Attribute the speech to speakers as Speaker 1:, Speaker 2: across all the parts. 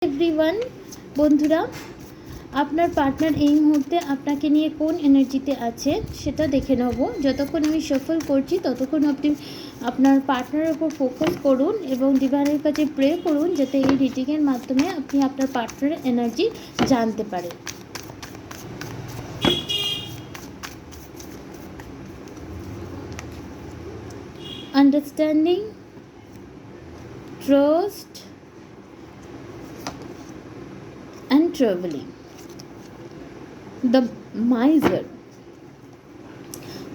Speaker 1: Everyone, বন্ধুরা, আপনার partner এই মুহূর্তে আপনাকে নিয়ে কোন এনার্জিতে আছে সেটা দেখে নেব। যতক্ষণ আমি সফল করছি ততক্ষণ আপনি আপনার পার্টনারের উপর ফোকাস করুন এবং ডিভাইনের কাছে প্রে করুন যাতে এই রিডিংয়ের মাধ্যমে আপনি আপনার পার্টনারের এনার্জি জানতে পারেন। Understanding, trust and traveling. The miser.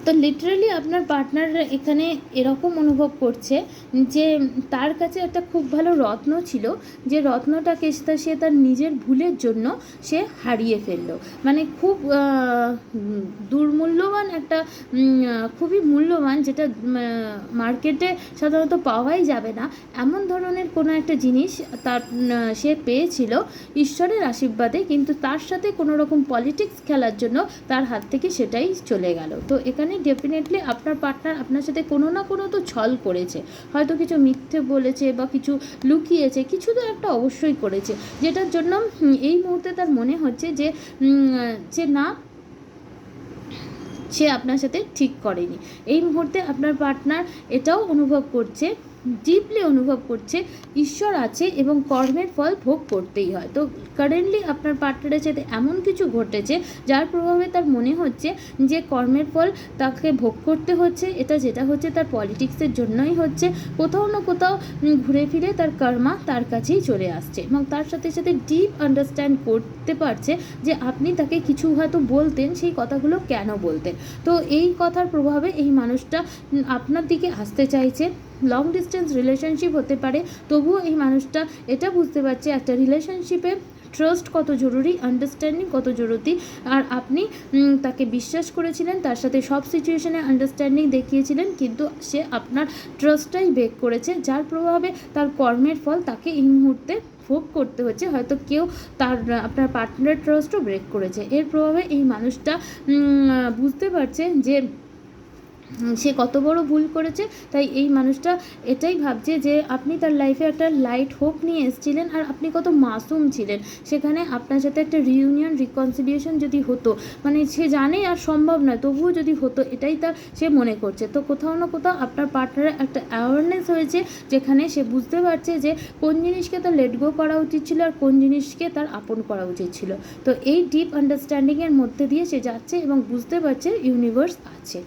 Speaker 1: তো লিটারালি আপনার পার্টনার এখানে এরকম অনুভব করছে যে তার কাছে একটা খুব ভালো রত্ন ছিল, যে রত্নটাকে সে তার নিজের ভুলের জন্য সে হারিয়ে ফেললো। মানে খুব দুর্মূল্যবান একটা, খুবই মূল্যবান, যেটা মার্কেটে সাধারণত পাওয়াই যাবে না এমন ধরনের কোনো একটা জিনিস তার সে পেয়েছিল ঈশ্বরের আশীর্বাদে, কিন্তু তার সাথে কোনো রকম পলিটিক্স খেলার জন্য তার হাত থেকে সেটাই চলে গেল। তো এখানে ডেফিনেটলি আপনার পার্টনার আপনার সাথে কোনো না কোনো তো ছল করেছে, হয়তো কিছু মিথ্যে বলেছে বা কিছু লুকিয়েছে, কিছু তো একটা অবশ্যই করেছে, যেটার জন্য এই মুহূর্তে তার মনে হচ্ছে যে না, সে আপনার সাথে ঠিক করেনি। এই মুহূর্তে আপনার পার্টনার এটাও অনুভব করছে, ডিপলি অনুভব করছে ঈশ্বর আছে এবং কর্মের ফল ভোগ করতেই হয়। তো কারেন্টলি আপনার পার্টনারের সাথে এমন কিছু ঘটেছে যার প্রভাবে তার মনে হচ্ছে যে কর্মের ফল তাকে ভোগ করতে হচ্ছে। এটা যেটা হচ্ছে তার পলিটিক্সের জন্যই হচ্ছে, কোথাও না কোথাও ঘুরে ফিরে তার কর্মা তার কাছেই চলে আসছে এবং তার সাথে সাথে ডিপ আন্ডারস্ট্যান্ড করতে পারছে যে আপনি তাকে কিছু হয়তো বলতেন, সেই কথাগুলো কেন বলতেন। তো এই কথার প্রভাবে এই মানুষটা আপনার দিকে আসতে চাইছে। লং ডিস্টেন্স রিলেশনশিপ হতে পারে, তবুও এই মানুষটা এটা বুঝতে পারছে একটা রিলেশনশিপে ট্রাস্ট কত জরুরি, আন্ডারস্ট্যান্ডিং কত জরুরি। আর আপনি তাকে বিশ্বাস করেছিলেন, তার সাথে সব সিচুয়েশনে আন্ডারস্ট্যান্ডিং দেখিয়েছিলেন, কিন্তু সে আপনার ট্রাস্টটাই ব্রেক করেছে, যার প্রভাবে তার কর্মের ফল তাকে এই মুহূর্তে ভোগ করতে হচ্ছে। হয়তো কেউ আপনার পার্টনারের ট্রাস্টও ব্রেক করেছে। এর প্রভাবে এই মানুষটা বুঝতে পারছে যে সে কত বড় ভুল করেছে। তাই এই মানুষটা এটাই ভাবছে যে আপনি তার লাইফে একটা লাইট হোপ নিয়ে এসেছিলেন আর আপনি কত মাসুম ছিলেন। সেখানে আপনার সাথে একটা রিইউনিয়ন, রিকনসিলিয়েশন যদি হতো, মানে সে জানে আর সম্ভব নয়, তবুও যদি হতো, এটাই তার সে মনে করছে। তো কোথাও না কোথাও আপনার পার্টনারের একটা অ্যাওয়ারনেস হয়েছে, যেখানে সে বুঝতে পারছে যে কোন জিনিসকে তার লেট গো করা উচিত ছিল আর কোন জিনিসকে তার আপন করা উচিত ছিল। তো এই ডিপ আন্ডারস্ট্যান্ডিংয়ের মধ্যে দিয়ে সে যাচ্ছে এবং বুঝতে পারছে ইউনিভার্স আছে।